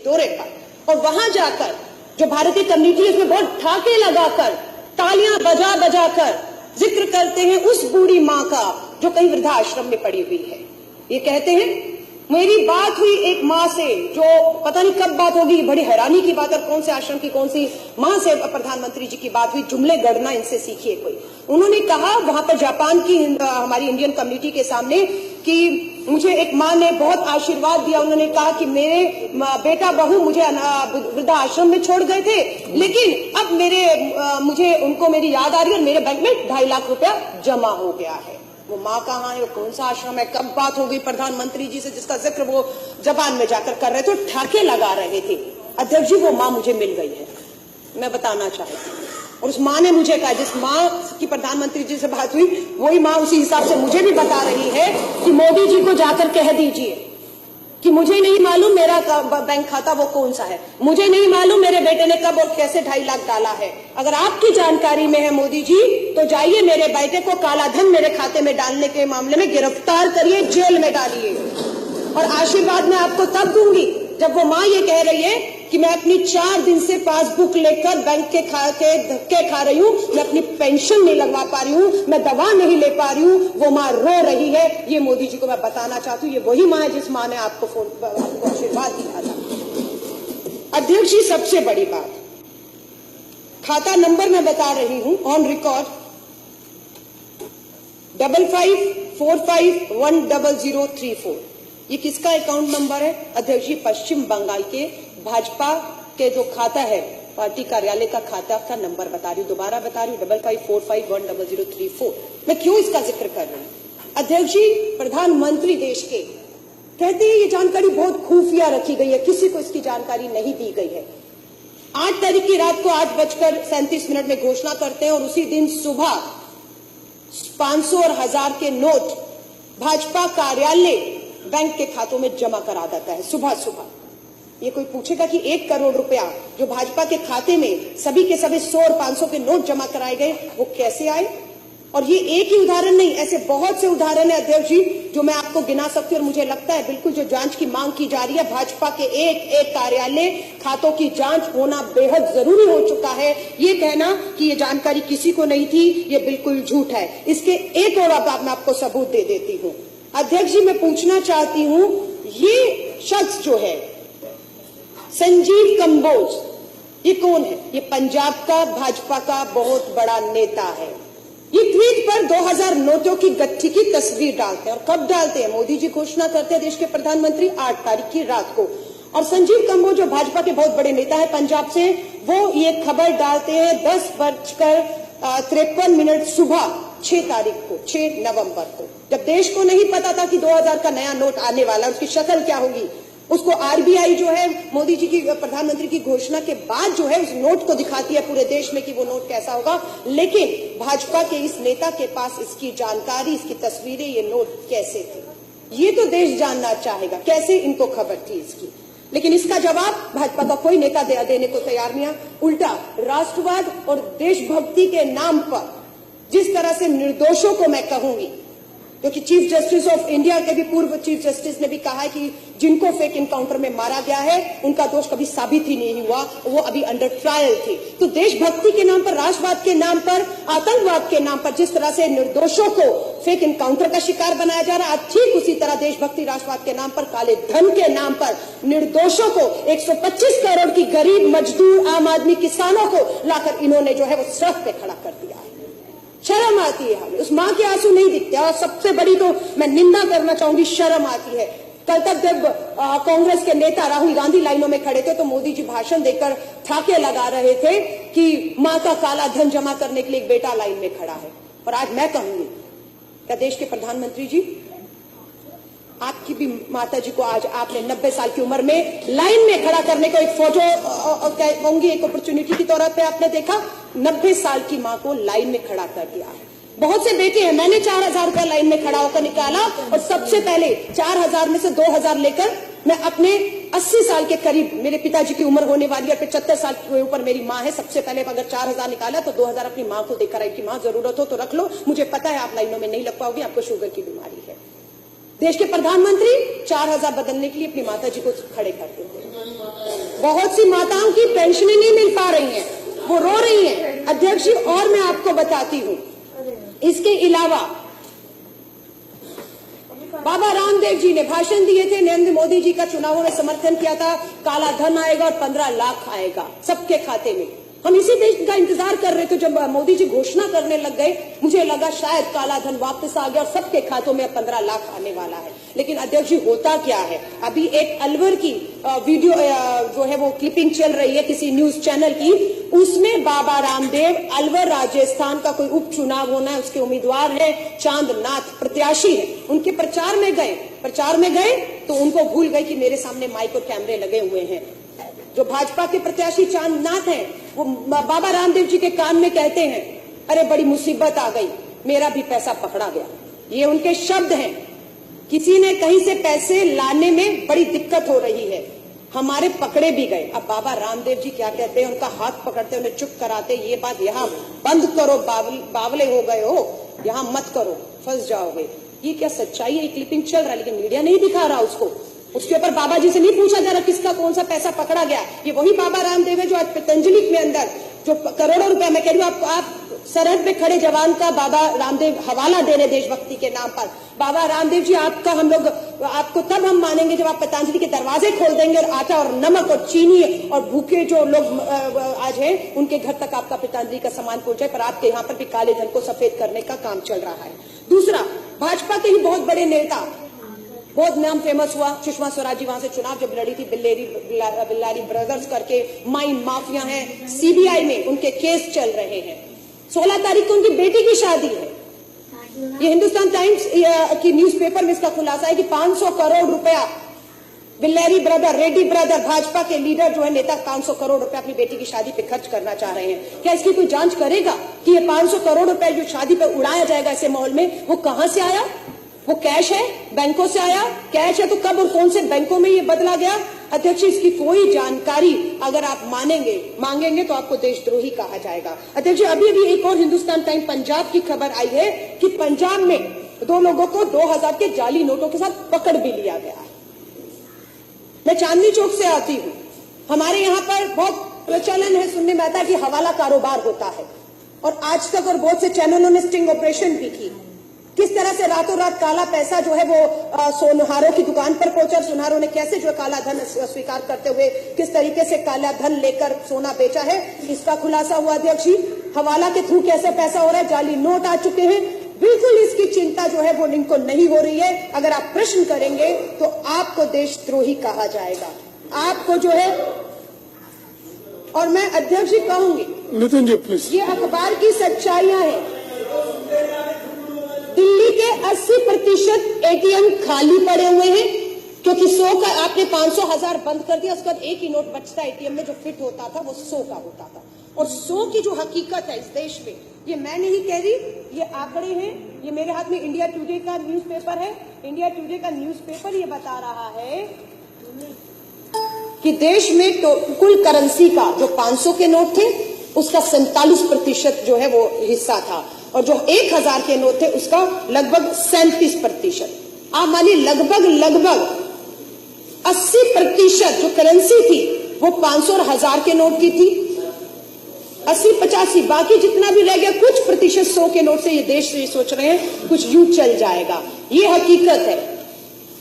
दौरे पर, और वहां जाकर जो भारतीय कम्युनिटी है उसमें बहुत ठाके लगाकर, तालियां बजा बजा कर जिक्र करते हैं उस बूढ़ी मां का जो कहीं वृद्धाश्रम में पड़ी हुई है। ये कहते हैं मेरी बात हुई एक मां से, जो पता नहीं कब बात होगी, बड़ी हैरानी की बात है, कौन से आश्रम की कौन सी मां से प्रधानमंत्री जी की बात हुई, जुमले गढ़ना इनसे सीखिए कोई। उन्होंने कहा वहां पर जापान की हमारी इंडियन कम्युनिटी के सामने कि मुझे एक मां ने बहुत आशीर्वाद दिया। उन्होंने कहा कि मेरे बेटा बहू मुझे वृद्धाश्रम में छोड़ गए थे, लेकिन अब मुझे उनको मेरी याद आ रही है और मेरे बैंक में 2.5 लाख रुपया जमा हो गया है। वो माँ कहाँ है, वो कौन सा आश्रम है, कब बात हो गई प्रधानमंत्री जी से जिसका जिक्र वो जबान में जाकर कर रहे थे, ठाके लगा रहे थे। अध्यक्ष जी वो माँ मुझे मिल गई है, मैं बताना चाहती हूँ। और उस माँ ने मुझे कहा, जिस माँ की प्रधानमंत्री जी से बात हुई वही माँ उसी हिसाब से मुझे भी बता रही है कि मोदी जी को जाकर कह दीजिए कि मुझे नहीं मालूम मेरा बैंक खाता वो कौन सा है, मुझे नहीं मालूम मेरे बेटे ने कब और कैसे 2.5 लाख डाला है। अगर आपकी जानकारी में है मोदी जी तो जाइए मेरे बेटे को काला धन मेरे खाते में डालने के मामले में गिरफ्तार करिए, जेल में डालिए। और आशीर्वाद मैं आपको तब दूंगी जब वो माँ ये कह रही है कि मैं अपनी 4 दिन से पासबुक लेकर बैंक के धक्के खा रही हूँ, मैं अपनी पेंशन नहीं लगवा पा रही हूँ, मैं दवा नहीं ले पा रही हूँ, वो माँ रो रही है। ये मोदी जी को मैं बताना चाहती हूँ, ये वही माँ है जिस माँ ने आपको आशीर्वाद दिया था। अध्यक्ष जी सबसे बड़ी बात, खाता नंबर मैं बता रही हूँ ऑन रिकॉर्ड 5545100034। ये किसका अकाउंट नंबर है अध्यक्ष जी? पश्चिम बंगाल के भाजपा के जो खाता है, पार्टी कार्यालय का खाता का नंबर बता रही हूँ, दोबारा बता रही हूँ 5545100034। मैं क्यों इसका जिक्र कर रही हूँ अध्यक्ष जी? प्रधानमंत्री देश के कहते हैं ये जानकारी बहुत खुफिया रखी गई है, किसी को इसकी जानकारी नहीं दी गई है। 8 तारीख की रात को 8:37 में घोषणा करते हैं और उसी दिन सुबह 500 और 1000 के नोट भाजपा कार्यालय बैंक के खातों में जमा करा देता है सुबह सुबह। ये कोई पूछेगा कि 1 करोड़ रुपया जो भाजपा के खाते में सभी के सभी 100 और 500 के नोट जमा कराए गए वो कैसे आए? और ये एक ही उदाहरण नहीं, ऐसे बहुत से उदाहरण है अध्यक्ष जी जो मैं आपको गिना सकती हूँ। और मुझे लगता है बिल्कुल जो जांच की मांग की जा रही है, भाजपा के एक कार्यालय खातों की जांच होना बेहद जरूरी हो चुका है। ये कहना कि ये जानकारी किसी को नहीं थी, ये बिल्कुल झूठ है। इसके एक और मैं आपको सबूत दे देती हूँ अध्यक्ष जी। मैं पूछना चाहती हूँ, ये शख्स जो है संजीव कंबोज, ये कौन है? ये पंजाब का भाजपा का बहुत बड़ा नेता है। ये ट्वीट पर 2000 नोटों की गट्ठी की तस्वीर डालते हैं। और कब डालते हैं? मोदी जी घोषणा करते हैं देश के प्रधानमंत्री 8 तारीख की रात को। और संजीव कंबोज जो भाजपा के बहुत बड़े नेता है पंजाब से, वो ये खबर डालते हैं 10:53 सुबह 6 तारीख को, 6 नवंबर को, जब देश को नहीं पता था कि 2000 का नया नोट आने वाला, उसकी शक्ल क्या होगी। उसको आरबीआई जो है मोदी जी की प्रधानमंत्री की घोषणा के बाद जो है उस नोट को दिखाती है पूरे देश में कि वो नोट कैसा होगा। लेकिन भाजपा के इस नेता के पास इसकी जानकारी, इसकी तस्वीरें, ये नोट कैसे थे, ये तो देश जानना चाहेगा, कैसे इनको खबर थी इसकी। लेकिन इसका जवाब भाजपा का कोई नेता देने को तैयार नहीं है। उल्टा राष्ट्रवाद और देशभक्ति के नाम पर जिस तरह से निर्दोषों को मैं कहूंगी, क्योंकि चीफ जस्टिस ऑफ इंडिया के भी पूर्व चीफ जस्टिस ने भी कहा है कि जिनको फेक इनकाउंटर में मारा गया है उनका दोष कभी साबित ही नहीं हुआ, वो अभी अंडर ट्रायल थे। तो देशभक्ति के नाम पर, राष्ट्रवाद के नाम पर, आतंकवाद के नाम पर जिस तरह से निर्दोषों को फेक इनकाउंटर का शिकार बनाया जा रहा है, ठीक उसी तरह देशभक्ति राष्ट्रवाद के नाम पर, काले धन के नाम पर निर्दोषों को, 125 करोड़ की गरीब मजदूर आम आदमी किसानों को लाकर इन्होंने जो है वो सड़क पे खड़ा कर दिया है। शर्म आती है हमें, उस मां के आंसू नहीं दिखते। और सबसे बड़ी तो मैं निंदा करना चाहूंगी, शर्म आती है। कल तक जब कांग्रेस के नेता राहुल गांधी लाइनों में खड़े थे तो मोदी जी भाषण देकर ठाके लगा रहे थे कि मां का काला धन जमा करने के लिए एक बेटा लाइन में खड़ा है। और आज मैं कहूंगी, क्या देश के प्रधानमंत्री जी, आपकी भी माता जी को आज आपने 90 साल की उम्र में लाइन में खड़ा करने को एक फोटो कहूंगी, एक अपॉर्चुनिटी के तौर पे आपने देखा, 90 साल की मां को लाइन में खड़ा कर दिया। बहुत से बेटे हैं, मैंने 4000 रुपया लाइन में खड़ा होकर निकाला और सबसे पहले 4000 में से 2000 लेकर मैं अपने 80 साल के करीब, मेरे पिताजी की उम्र होने वाली है, 75 साल के ऊपर मेरी माँ है, सबसे पहले अगर 4000 निकाला तो 2000 अपनी माँ को देकर आई कि माँ जरूरत हो तो रख लो, मुझे पता है आप लाइनों में नहीं लग पाओगे, आपको शुगर की बीमारी है। देश के प्रधानमंत्री 4000 बदलने के लिए अपनी माता जी को खड़े करते थे। बहुत सी माताओं की पेंशनें नहीं मिल पा रही हैं, वो रो रही हैं। अध्यक्ष जी, और मैं आपको बताती हूँ, इसके अलावा बाबा रामदेव जी ने भाषण दिए थे, नरेंद्र मोदी जी का चुनावों में समर्थन किया था, काला धन आएगा और 15 लाख आएगा सबके खाते में। हम इसी देश का इंतजार कर रहे थे। जब मोदी जी घोषणा करने लग गए, मुझे लगा शायद काला धन वापस आ गया और सबके खातों में 15 लाख आने वाला है। लेकिन अध्यक्ष जी, होता क्या है, अभी एक अलवर की वीडियो जो है वो क्लिपिंग चल रही है किसी न्यूज चैनल की, उसमें बाबा रामदेव अलवर राजस्थान का कोई उपचुनाव होना है, उसके उम्मीदवार है, चांदनाथ प्रत्याशी है, उनके प्रचार में गए तो उनको भूल गए कि मेरे सामने माइक और कैमरे लगे हुए हैं। जो भाजपा के प्रत्याशी चांदनाथ हैं, वो बाबा रामदेव जी के कान में कहते हैं, अरे बड़ी मुसीबत आ गई, मेरा भी पैसा पकड़ा गया। ये उनके शब्द हैं। किसी ने कहीं से पैसे लाने में बड़ी दिक्कत हो रही है, हमारे पकड़े भी गए। अब बाबा रामदेव जी क्या कहते हैं, उनका हाथ पकड़ते, उन्हें चुप कराते, ये बात यहाँ बंद करो, बावले हो गए हो, यहाँ मत करो, फंस जाओगे। ये क्या सच्चाई है? क्लिपिंग चल रहा है लेकिन मीडिया नहीं दिखा रहा उसको। उसके ऊपर बाबा जी से नहीं पूछा जा रहा किसका कौन सा पैसा पकड़ा गया। ये वही बाबा रामदेव है जो आज पतंजलि में अंदर जो करोड़ों रुपया, मैं कह रही हूँ आप सरहद पे खड़े जवान का बाबा रामदेव हवाला दे रहे देशभक्ति के नाम पर। बाबा रामदेव जी, आपका हम लोग आपको तब हम मानेंगे जब आप पतंजलि के दरवाजे खोल देंगे और आटा और नमक और चीनी और भूखे जो लोग आज हैं उनके घर तक आपका पतंजलि का सामान पहुंचे। पर आपके यहाँ पर भी काले धन को सफेद करने का काम चल रहा है। दूसरा, भाजपा के ही बहुत बड़े नेता, बहुत नाम फेमस हुआ, सुषमा स्वराज जी वहां से चुनाव जब लड़ी थी, बिल्लारी ब्रदर्स करके माइन माफिया हैं, सीबीआई में उनके केस चल रहे हैं। 16 तारीख को उनकी बेटी की शादी है। ये हिंदुस्तान टाइम्स की न्यूज़पेपर में इसका खुलासा है कि 500 करोड़ रुपया बिल्लारी ब्रदर, रेड्डी ब्रदर, भाजपा के लीडर जो है नेता, 500 करोड़ रुपया अपनी बेटी की शादी पे खर्च करना चाह रहे हैं। क्या इसकी कोई जांच करेगा कि ये 500 करोड़ रुपया जो शादी पे उड़ाया जाएगा ऐसे माहौल में, वो कहां से आया? वो कैश है, बैंकों से आया? कैश है तो कब और कौन से बैंकों में ये बदला गया? अध्यक्ष, इसकी कोई जानकारी अगर आप मांगेंगे तो आपको देशद्रोही कहा जाएगा। अध्यक्ष, अभी एक और हिंदुस्तान टाइम पंजाब की खबर आई है कि पंजाब में 2 लोगों को 2000 के जाली नोटों के साथ पकड़ भी लिया गया है। मैं चांदनी चौक से आती हूँ, हमारे यहाँ पर बहुत प्रचलन है, सुनने में आता है कि हवाला कारोबार होता है और आज तक और बहुत से चैनलों ने स्टिंग ऑपरेशन भी की। किस तरह से रातों रात काला पैसा जो है वो सोनहारों की दुकान पर पहुंचा, सुनहारों ने कैसे जो काला धन स्वीकार करते हुए किस तरीके से काला धन लेकर सोना बेचा है, इसका खुलासा हुआ। अध्यक्ष जी, हवाला के थ्रू कैसे पैसा हो रहा है, जाली नोट आ चुके हैं। बिल्कुल इसकी चिंता जो है वो इनको नहीं हो रही है। अगर आप प्रश्न करेंगे तो आपको देशद्रोही कहा जाएगा, आपको जो है। और मैं अध्यक्ष जी कहूंगी, नितिन जी प्लीज, ये अखबार की सच्चाइयां हैं। दिल्ली के 80% एटीएम खाली पड़े हुए हैं क्योंकि 100 का आपने 500,000 बंद कर दिया, उसके बाद एक ही नोट बचता है एटीएम में जो फिट होता था, वो 100 का होता था। और 100 की जो हकीकत है इस देश में, ये मैं नहीं कह रही, ये आंकड़े हैं। ये मेरे हाथ में इंडिया टुडे का न्यूज़पेपर है। इंडिया टुडे का न्यूज़पेपर ये बता रहा है कि देश में तो कुल करेंसी का जो 500 के नोट थे उसका 47% जो है वो हिस्सा था और जो 1000 के नोट थे उसका लगभग 37%। आप मानिए लगभग 80% जो करेंसी थी वो 500 और 1000 के नोट की थी। 80-85 बाकी जितना भी रह गया, कुछ प्रतिशत 100 के नोट से ये देश ये सोच रहे हैं कुछ यूं चल जाएगा। ये हकीकत है।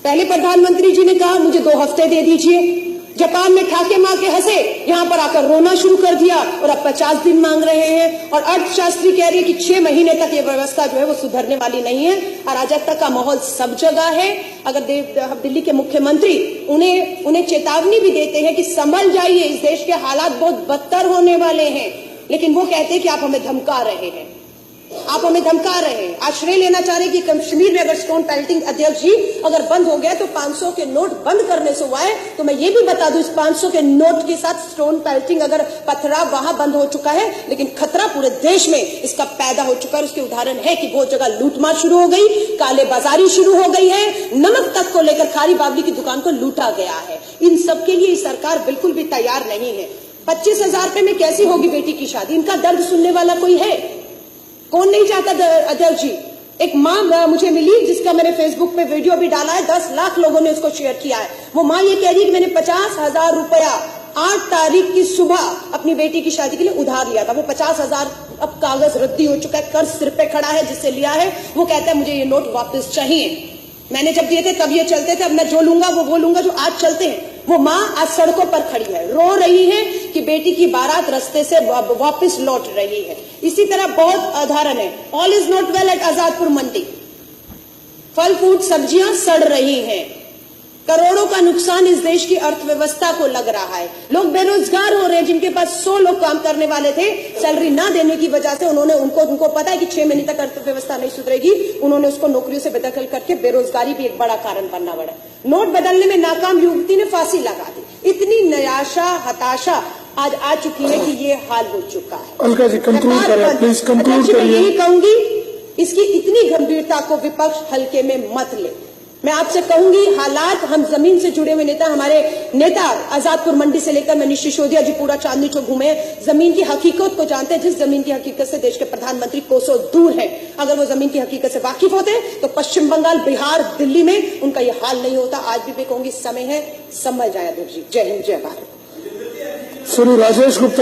पहले प्रधानमंत्री जी ने कहा मुझे 2 हफ्ते दे दीजिए, जापान में ठाके मार के हंसे, यहां पर आकर रोना शुरू कर दिया और अब 50 दिन मांग रहे हैं। और अर्थशास्त्री कह रही है कि 6 महीने तक ये व्यवस्था जो है वो सुधरने वाली नहीं है। अराजकता का माहौल सब जगह है। अगर दिल्ली के मुख्यमंत्री उन्हें चेतावनी भी देते हैं कि संभल जाइए, इस देश के हालात बहुत बदतर होने वाले हैं, लेकिन वो कहते हैं कि आप हमें धमका रहे हैं, आप हमें धमका रहे हैं। आश्रय लेना चाह रहे हैं कि कश्मीर में अगर स्टोन पेल्टिंग, अध्यक्ष जी, अगर बंद हो गया तो 500 के नोट बंद करने से हुआ है। तो मैं ये भी बता दूं, इस 500 के नोट के साथ स्टोन पेल्टिंग अगर पथराव वहां बंद हो चुका है, लेकिन खतरा पूरे देश में इसका पैदा हो चुका है। उसके उदाहरण है कि बहुत जगह लूटमार शुरू हो गई, काले बाजारी शुरू हो गई है, नमक तक को लेकर खारी बावली की दुकान को लूटा गया है। इन सब के लिए सरकार बिल्कुल भी तैयार नहीं है। 25,000 रुपए में कैसी होगी बेटी की शादी? इनका दर्द सुनने वाला कोई है? कौन नहीं चाहता? अध्यक्ष जी, एक माँ मुझे मिली जिसका मैंने फेसबुक पे वीडियो भी डाला है, 10 लाख लोगों ने उसको शेयर किया है। वो माँ ये कह रही है कि मैंने 50,000 रुपया 8 तारीख की सुबह अपनी बेटी की शादी के लिए उधार लिया था। वो 50,000 अब कागज रद्दी हो चुका है, कर्ज सिर पे खड़ा है, जिससे लिया है वो कहता है मुझे ये नोट वापस चाहिए। मैंने जब दिए थे तब ये चलते थे, अब मैं जो लूंगा वो लूंगा जो आज चलते हैं। वो माँ आज सड़कों पर खड़ी है, रो रही है कि बेटी की बारात रास्ते से वापस लौट रही है। इसी तरह बहुत उदाहरण है। All is not well at Azadpur Mandi. फल फ्रूट सब्जियां सड़ रही हैं, करोड़ों का नुकसान इस देश की अर्थव्यवस्था को लग रहा है। लोग बेरोजगार हो रहे हैं, जिनके पास 100 लोग काम करने वाले थे, सैलरी ना देने की वजह से उनको पता है कि 6 महीने तक अर्थव्यवस्था नहीं सुधरेगी, उन्होंने उसको नौकरियों से बेदखल करके बेरोजगारी भी एक बड़ा कारण बनना पड़ा। नोट बदलने में नाकाम युवती ने फांसी लगा दी। इतनी निराशा हताशा आज आ चुकी है कि ये हाल हो चुका है। अलका जी कंक्लूड करें प्लीज, कंक्लूड करिए। यही कहूंगी, इसकी इतनी गंभीरता को विपक्ष हल्के में मत ले। मैं आपसे कहूंगी, हालात, हम जमीन से जुड़े हुए नेता, हमारे नेता आजादपुर मंडी से लेकर मनीष सिसोदिया जी पूरा चांदनी चौक घूमे, जमीन की हकीकत को जानते हैं। जिस जमीन की हकीकत से देश के प्रधानमंत्री कोसों दूर हैं, अगर वो जमीन की हकीकत से वाकिफ होते तो पश्चिम बंगाल, बिहार, दिल्ली में उनका ये हाल नहीं होता। आज भी मैं कहूंगी समय है, समझ जाए। जय हिंद, जय भारत। सुनो राजेश गुप्ता।